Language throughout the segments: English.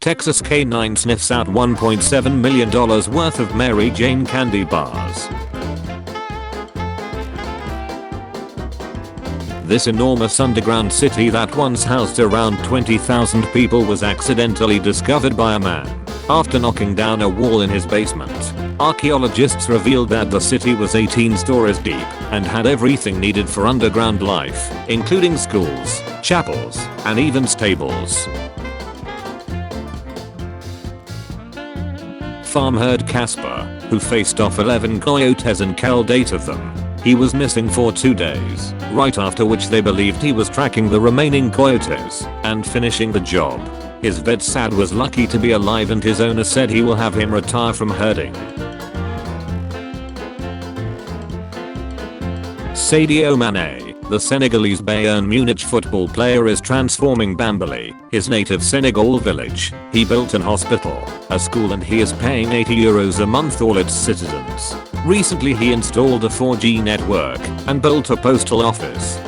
Texas canine sniffs out $1.7 million worth of Mary Jane candy bars. This enormous underground city that once housed around 20,000 people was accidentally discovered by a man after knocking down a wall in his basement. Archaeologists revealed that the city was 18 stories deep and had everything needed for underground life, including schools, chapels, and even stables. Farmherd Casper, who faced off 11 coyotes and killed 8 of them. He was missing for 2 days, right after which they believed he was tracking the remaining coyotes and finishing the job. His vet said was lucky to be alive, and his owner said he will have him retire from herding. Sadio Mane, the Senegalese Bayern Munich football player, is transforming Bambali, his native Senegal village. He built an hospital, a school, and he is paying €80 a month all its citizens. Recently he installed a 4G network and built a postal office.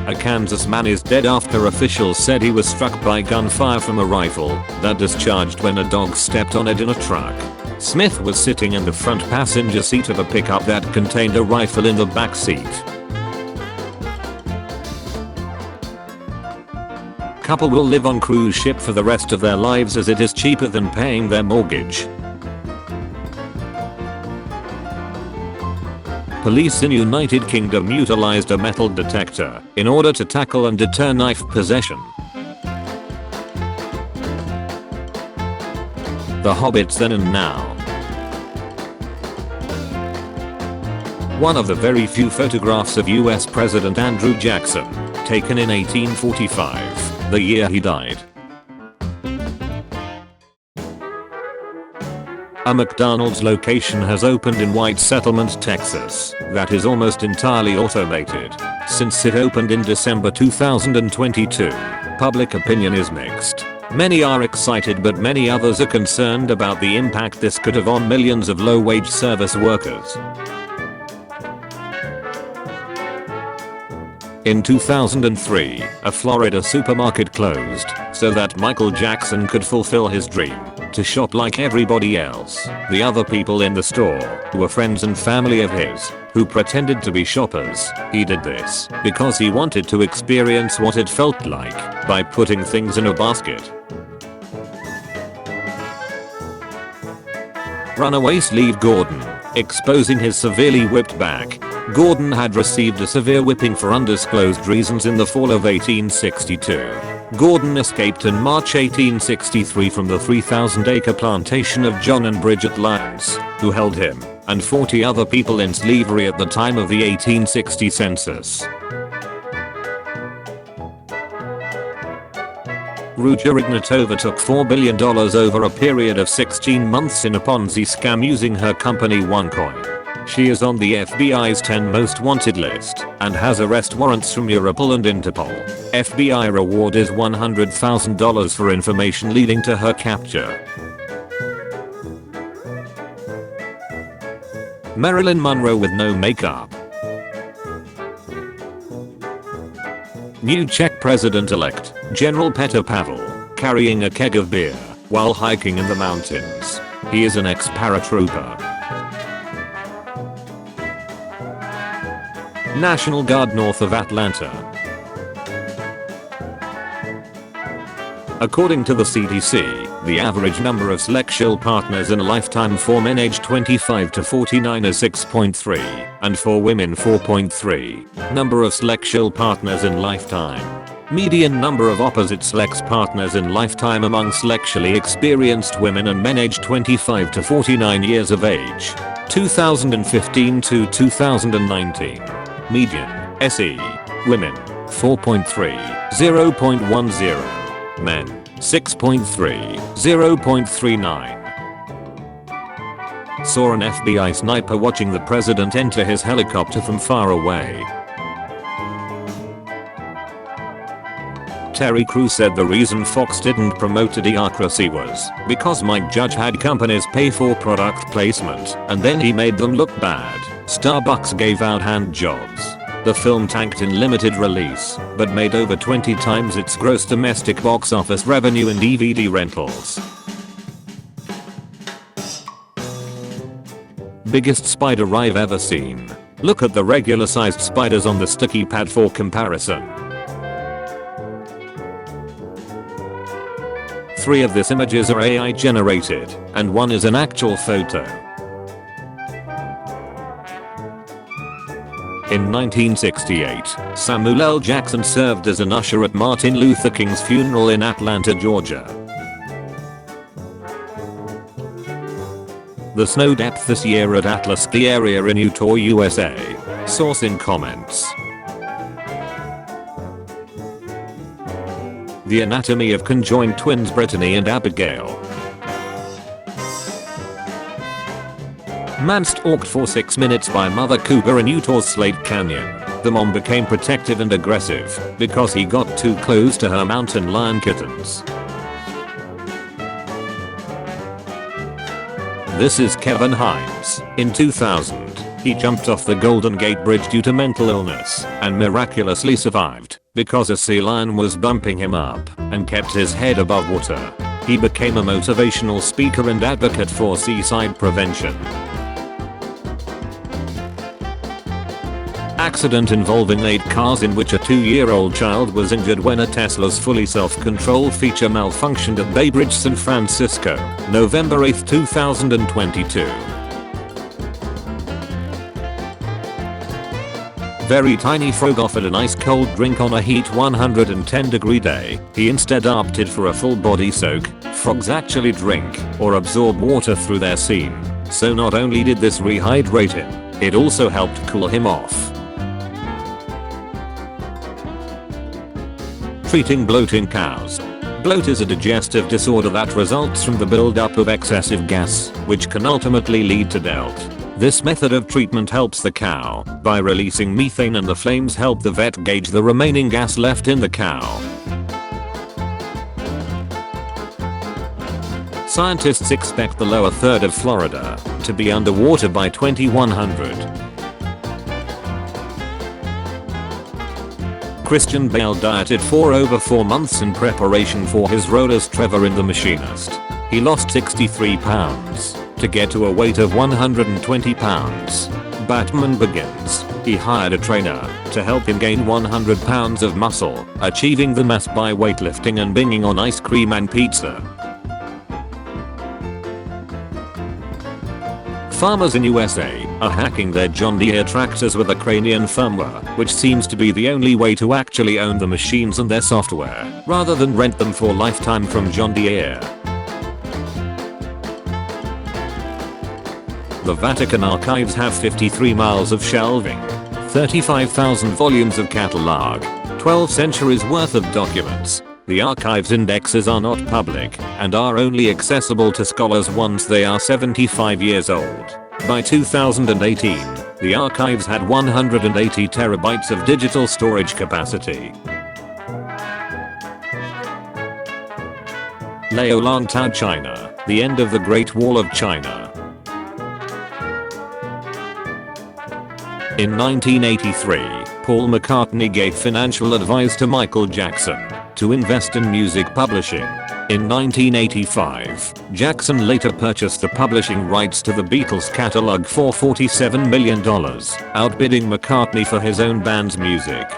A Kansas man is dead after officials said he was struck by gunfire from a rifle that discharged when a dog stepped on it in a truck. Smith was sitting in the front passenger seat of a pickup that contained a rifle in the back seat. Couple will live on cruise ship for the rest of their lives as it is cheaper than paying their mortgage. Police in United Kingdom utilized a metal detector in order to tackle and deter knife possession. The Hobbit's Then and Now. One of the very few photographs of US President Andrew Jackson, taken in 1845, the year he died. A McDonald's location has opened in White Settlement, Texas, that is almost entirely automated. Since it opened in December 2022, public opinion is mixed. Many are excited, but many others are concerned about the impact this could have on millions of low-wage service workers. In 2003, a Florida supermarket closed so that Michael Jackson could fulfill his dream to shop like everybody else. The other people in the store were friends and family of his who pretended to be shoppers. He did this because he wanted to experience what it felt like by putting things in a basket. Runaway Sleeve Gordon, exposing his severely whipped back. Gordon had received a severe whipping for undisclosed reasons in the fall of 1862. Gordon escaped in March 1863 from the 3,000-acre plantation of John and Bridget Lyons, who held him and 40 other people in slavery at the time of the 1860 census. Ruja Ignatova took $4 billion over a period of 16 months in a Ponzi scam using her company OneCoin. She is on the FBI's 10 most wanted list and has arrest warrants from Europol and Interpol. FBI reward is $100,000 for information leading to her capture. Marilyn Monroe with no makeup. New Czech president-elect, General Petr Pavel, carrying a keg of beer while hiking in the mountains. He is an ex-paratrooper. National Guard north of Atlanta. According to the CDC, the average number of sexual partners in a lifetime for men aged 25 to 49 is 6.3, and for women 4.3. Number of sexual partners in lifetime. Median number of opposite sex partners in lifetime among sexually experienced women and men aged 25 to 49 years of age. 2015 to 2019. Median, SE. Women, 4.3, 0.10. Men, 6.3, 0.39. Saw an FBI sniper watching the president enter his helicopter from far away. Terry Crews said the reason Fox didn't promote Idiocracy was because Mike Judge had companies pay for product placement and then he made them look bad. Starbucks gave out hand jobs. The film tanked in limited release, but made over 20 times its gross domestic box office revenue in DVD rentals. Biggest spider I've ever seen. Look at the regular sized spiders on the sticky pad for comparison. 3 of these images are AI generated, and 1 is an actual photo. In 1968, Samuel L. Jackson served as an usher at Martin Luther King's funeral in Atlanta, Georgia. The snow depth this year at Atlas Ski Area in Utah, USA. Source in comments. The Anatomy of Conjoined Twins Brittany and Abigail. Man stalked for 6 minutes by mother cougar in Utah's Slate Canyon. The mom became protective and aggressive because he got too close to her mountain lion kittens. This is Kevin Hines. In 2000, he jumped off the Golden Gate Bridge due to mental illness and miraculously survived because a sea lion was bumping him up and kept his head above water. He became a motivational speaker and advocate for seaside prevention. Accident involving 8 cars in which a 2-year-old child was injured when a Tesla's fully self-control feature malfunctioned at Bay Bridge, San Francisco, November 8, 2022. Very tiny frog offered an ice-cold drink on a heat 110-degree day. He instead opted for a full-body soak. Frogs actually drink or absorb water through their seam, so not only did this rehydrate him, it also helped cool him off. Treating bloating cows. Bloat is a digestive disorder that results from the buildup of excessive gas, which can ultimately lead to death. This method of treatment helps the cow by releasing methane, and the flames help the vet gauge the remaining gas left in the cow. Scientists expect the lower third of Florida to be underwater by 2100. Christian Bale dieted for over 4 months in preparation for his role as Trevor in The Machinist. He lost 63 pounds to get to a weight of 120 pounds. Batman Begins. He hired a trainer to help him gain 100 pounds of muscle, achieving the mass by weightlifting and binging on ice cream and pizza. Farmers in USA are hacking their John Deere tractors with a cranian firmware, which seems to be the only way to actually own the machines and their software, rather than rent them for lifetime from John Deere. The Vatican archives have 53 miles of shelving, 35,000 volumes of catalog, 12 centuries worth of documents. The archive's indexes are not public and are only accessible to scholars once they are 75 years old. By 2018, the archives had 180 terabytes of digital storage capacity. Liaolongtao, China. The end of the Great Wall of China. In 1983, Paul McCartney gave financial advice to Michael Jackson to invest in music publishing. In 1985, Jackson later purchased the publishing rights to the Beatles catalog for $47 million, outbidding McCartney for his own band's music.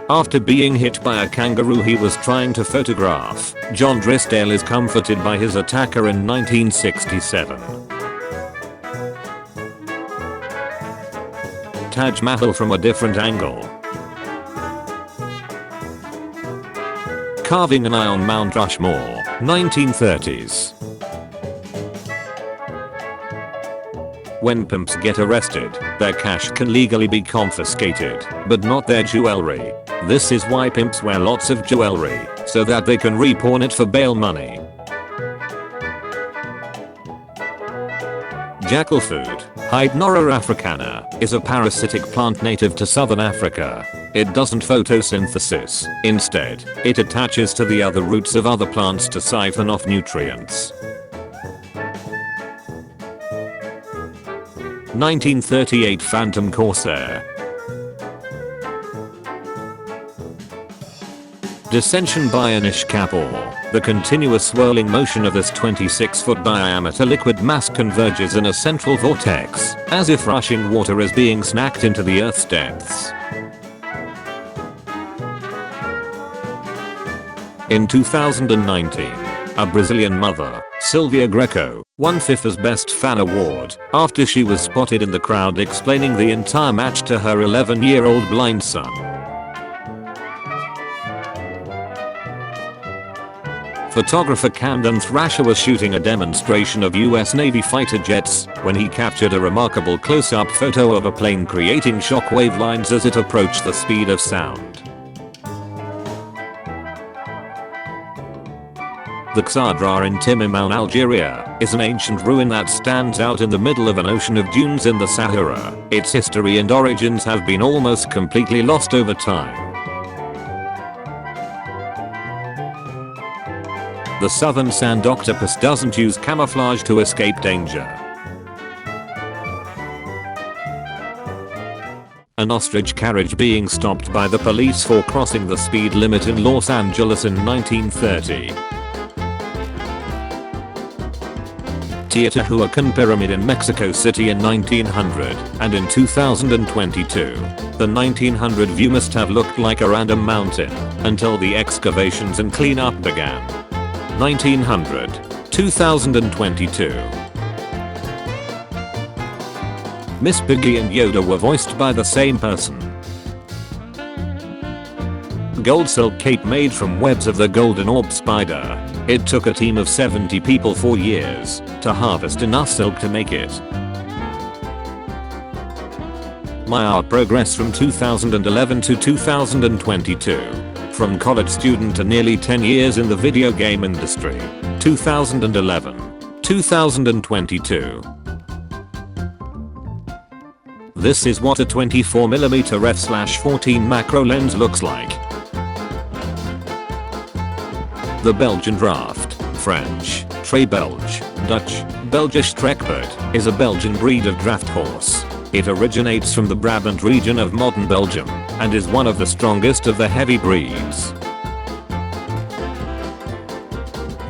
After being hit by a kangaroo he was trying to photograph, John Drysdale is comforted by his attacker in 1967. Taj Mahal from a different angle. Carving an eye on Mount Rushmore, 1930s. When pimps get arrested, their cash can legally be confiscated, but not their jewelry. This is why pimps wear lots of jewelry, so that they can repawn it for bail money. Jackal food. Hydnora africana is a parasitic plant native to southern Africa. It doesn't photosynthesis. Instead, it attaches to the other roots of other plants to siphon off nutrients. 1938 Phantom Corsair. Dissension by Anish Kapoor. The continuous swirling motion of this 26-foot diameter liquid mass converges in a central vortex, as if rushing water is being snacked into the Earth's depths. In 2019, a Brazilian mother, Silvia Greco, won FIFA's Best Fan Award after she was spotted in the crowd explaining the entire match to her 11-year-old blind son. Photographer Camden Thrasher was shooting a demonstration of US Navy fighter jets when he captured a remarkable close-up photo of a plane creating shockwave lines as it approached the speed of sound. The Xadra in Timimon, Algeria, is an ancient ruin that stands out in the middle of an ocean of dunes in the Sahara. Its history and origins have been almost completely lost over time. The southern sand octopus doesn't use camouflage to escape danger. An ostrich carriage being stopped by the police for crossing the speed limit in Los Angeles in 1930. Teotihuacan Pyramid in Mexico City in 1900, and in 2022. The 1900 view must have looked like a random mountain, until the excavations and cleanup began. 1900, 2022. Miss Piggy and Yoda were voiced by the same person. Gold silk cape made from webs of the golden orb spider. It took a team of 70 people 4 years to harvest enough silk to make it. My art progress from 2011 to 2022. From college student to nearly 10 years in the video game industry. 2011. 2022. This is what a 24mm f/14 macro lens looks like. The Belgian Draft, French, Très Belge, Dutch, Belgisch Trekpert, is a Belgian breed of draft horse. It originates from the Brabant region of modern Belgium, and is one of the strongest of the heavy breeds.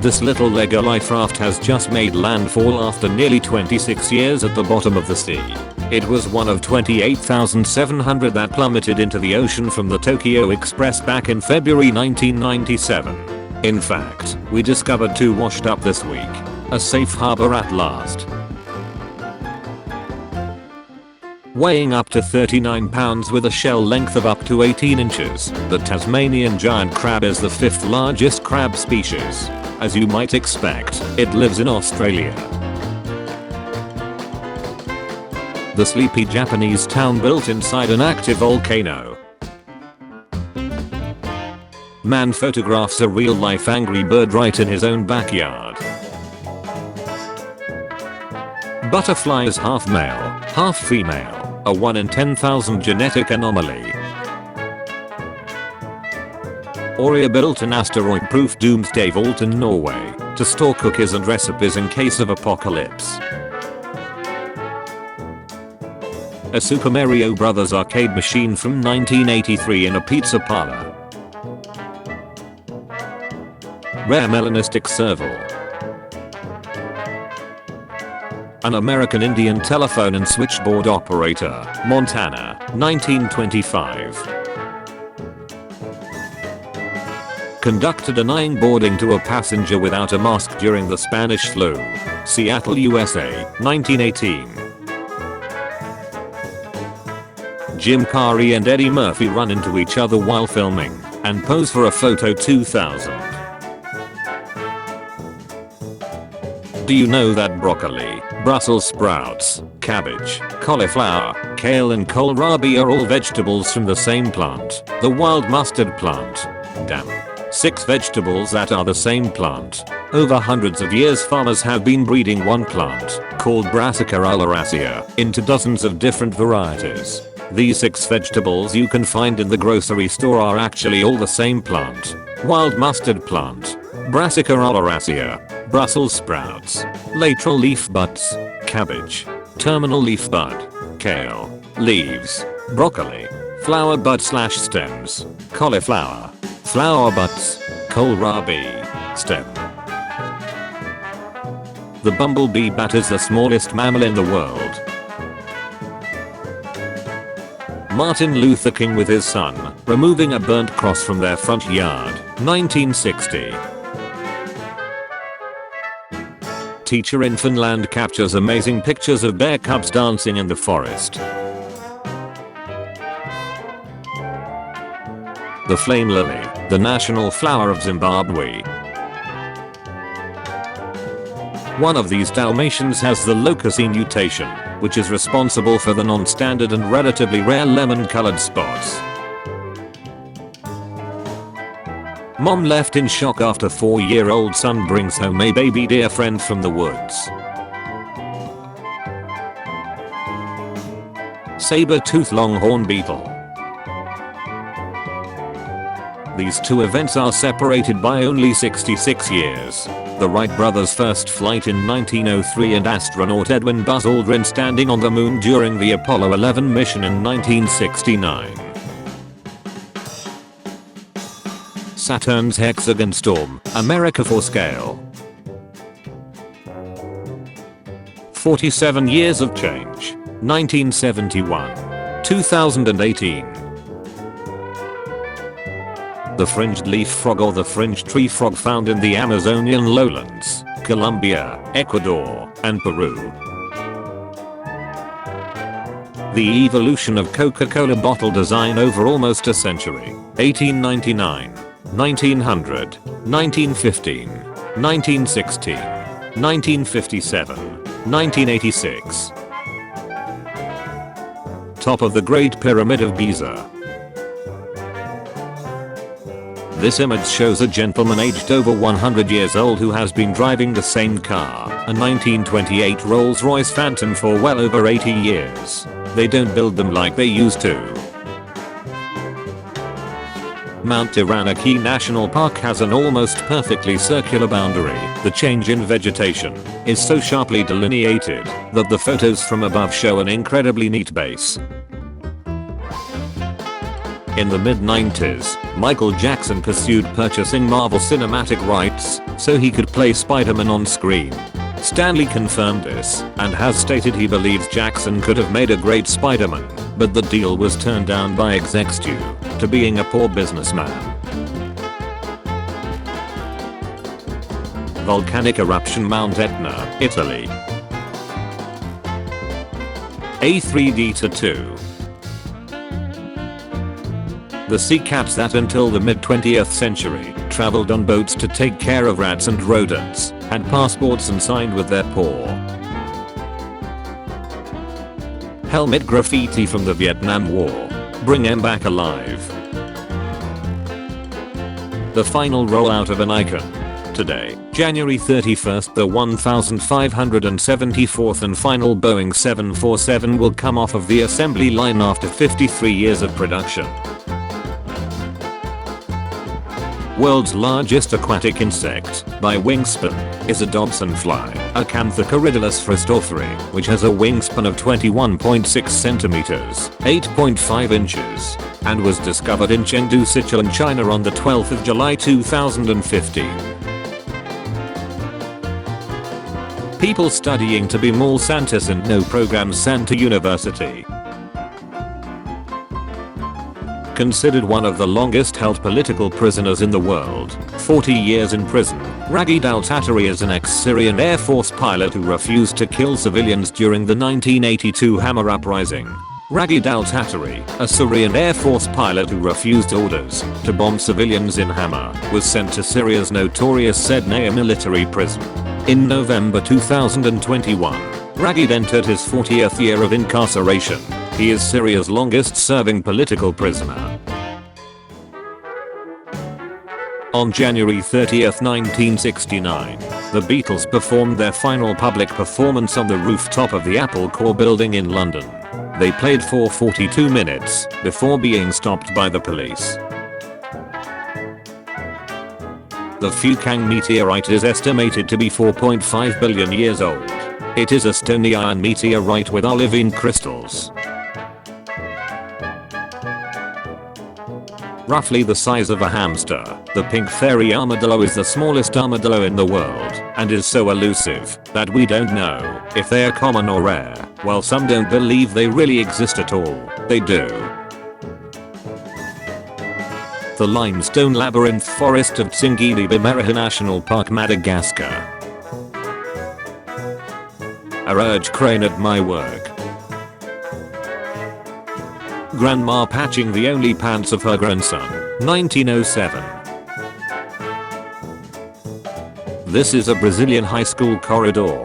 This little Lego life raft has just made landfall after nearly 26 years at the bottom of the sea. It was one of 28,700 that plummeted into the ocean from the Tokyo Express back in February 1997. In fact, we discovered 2 washed up this week. A safe harbor at last. Weighing up to 39 pounds with a shell length of up to 18 inches, the Tasmanian giant crab is the 5th largest crab species. As you might expect, it lives in Australia. The sleepy Japanese town built inside an active volcano. Man photographs a real-life angry bird right in his own backyard. Butterfly is half male, half female. A 1 in 10,000 genetic anomaly. Aurea built an asteroid-proof doomsday vault in Norway to store cookies and recipes in case of apocalypse. A Super Mario Bros. Arcade machine from 1983 in a pizza parlor. Rare melanistic serval. An American Indian telephone and switchboard operator, Montana, 1925. Conductor denying boarding to a passenger without a mask during the Spanish flu. Seattle, USA, 1918. Jim Carrey and Eddie Murphy run into each other while filming and pose for a photo 2000. Do you know that broccoli, Brussels sprouts, cabbage, cauliflower, kale and kohlrabi are all vegetables from the same plant, the wild mustard plant? Damn. 6 vegetables that are the same plant. Over hundreds of years farmers have been breeding one plant, called Brassica oleracea, into dozens of different varieties. These 6 vegetables you can find in the grocery store are actually all the same plant. Wild mustard plant, Brassica oleracea, Brussels sprouts, lateral leaf buds, cabbage, terminal leaf bud, kale, leaves, broccoli, flower bud / stems, cauliflower, flower buds, kohlrabi, stem. The bumblebee bat is the smallest mammal in the world. Martin Luther King with his son, removing a burnt cross from their front yard, 1960. Teacher in Finland captures amazing pictures of bear cubs dancing in the forest. The flame lily, the national flower of Zimbabwe. One of these Dalmatians has the locusi mutation, which is responsible for the non-standard and relatively rare lemon-colored spots. Mom left in shock after 4-year-old son brings home a baby deer friend from the woods. Saber-tooth longhorn beetle. These two events are separated by only 66 years. The Wright brothers' first flight in 1903 and astronaut Edwin Buzz Aldrin standing on the moon during the Apollo 11 mission in 1969. Saturn's hexagon storm, America for scale. 47 years of change, 1971. 2018. The fringed leaf frog or the fringed tree frog found in the Amazonian lowlands, Colombia, Ecuador, and Peru. The evolution of Coca-Cola bottle design over almost a century, 1899, 1900, 1915, 1916, 1957, 1986. Top of the Great Pyramid of Giza. This image shows a gentleman aged over 100 years old who has been driving the same car, a 1928 Rolls-Royce Phantom, for well over 80 years. They don't build them like they used to. Mount Taranaki National Park has an almost perfectly circular boundary. The change in vegetation is so sharply delineated that the photos from above show an incredibly neat base. In the mid-90s, Michael Jackson pursued purchasing Marvel Cinematic rights so he could play Spider-Man on screen. Stan Lee confirmed this and has stated he believes Jackson could have made a great Spider-Man, but the deal was turned down by execs due to being a poor businessman. Volcanic eruption Mount Etna, Italy. A 3D tattoo. The sea cats that until the mid-20th century traveled on boats to take care of rats and rodents had passports and signed with their paw. Helmet graffiti from the Vietnam War. Bring 'em back alive. The final rollout of an icon. Today, January 31st, the 1574th and final Boeing 747 will come off of the assembly line after 53 years of production. World's largest aquatic insect, by wingspan, is a Dobson fly, Acantha corydalus fristoferi, which has a wingspan of 21.6 centimeters, 8.5 inches, and was discovered in Chengdu, Sichuan, China on the 12th of July 2015. People studying to be mall Santas and no program Santa University. Considered one of the longest held political prisoners in the world, 40 years in prison, Ragid al-Tattari is an ex-Syrian Air Force pilot who refused to kill civilians during the 1982 Hama uprising. Ragid al-Tattari, a Syrian Air Force pilot who refused orders to bomb civilians in Hama, was sent to Syria's notorious Sednaya military prison. In November 2021, Ragid entered his 40th year of incarceration. He is Syria's longest serving political prisoner. On January 30th, 1969, the Beatles performed their final public performance on the rooftop of the Apple Corps building in London. They played for 42 minutes before being stopped by the police. The Fukang meteorite is estimated to be 4.5 billion years old. It is a stony iron meteorite with olivine crystals. Roughly the size of a hamster, the pink fairy armadillo is the smallest armadillo in the world and is so elusive that we don't know if they are common or rare. While some don't believe they really exist at all, they do. The limestone labyrinth forest of Tsingidi Bimeraha National Park, Madagascar. A urge crane at my work. Grandma patching the only pants of her grandson. 1907. This is a Brazilian high school corridor.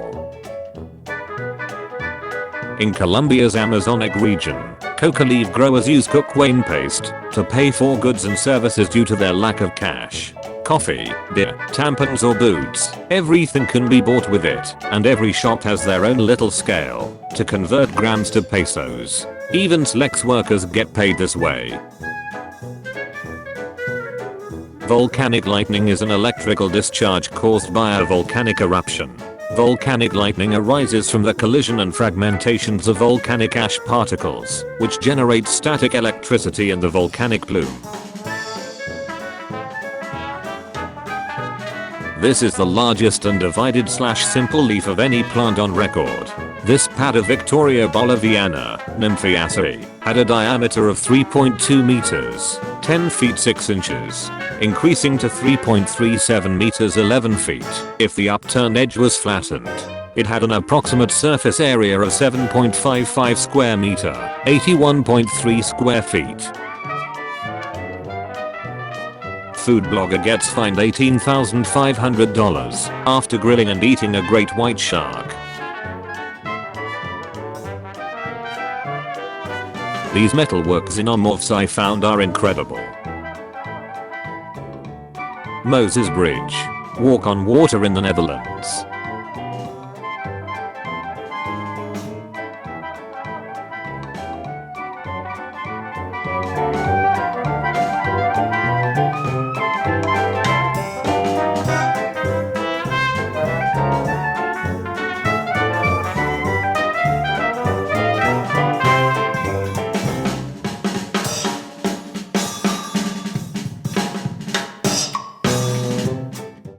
In Colombia's Amazonic region, coca leaf growers use cocaine paste to pay for goods and services due to their lack of cash. Coffee, beer, tampons or boots, everything can be bought with it, and every shop has their own little scale to convert grams to pesos. Even Slex workers get paid this way. Volcanic lightning is an electrical discharge caused by a volcanic eruption. Volcanic lightning arises from the collision and fragmentations of volcanic ash particles, which generate static electricity in the volcanic plume. This is the largest undivided / simple leaf of any plant on record. This Padda Victoria boliviana, Nymphaeaceae, had a diameter of 3.2 meters, 10 feet 6 inches, increasing to 3.37 meters 11 feet if the upturned edge was flattened. It had an approximate surface area of 7.55 square meter, 81.3 square feet. Food blogger gets fined $18,500 after grilling and eating a great white shark. These metalwork xenomorphs I found are incredible. Moses Bridge. Walk on water in the Netherlands.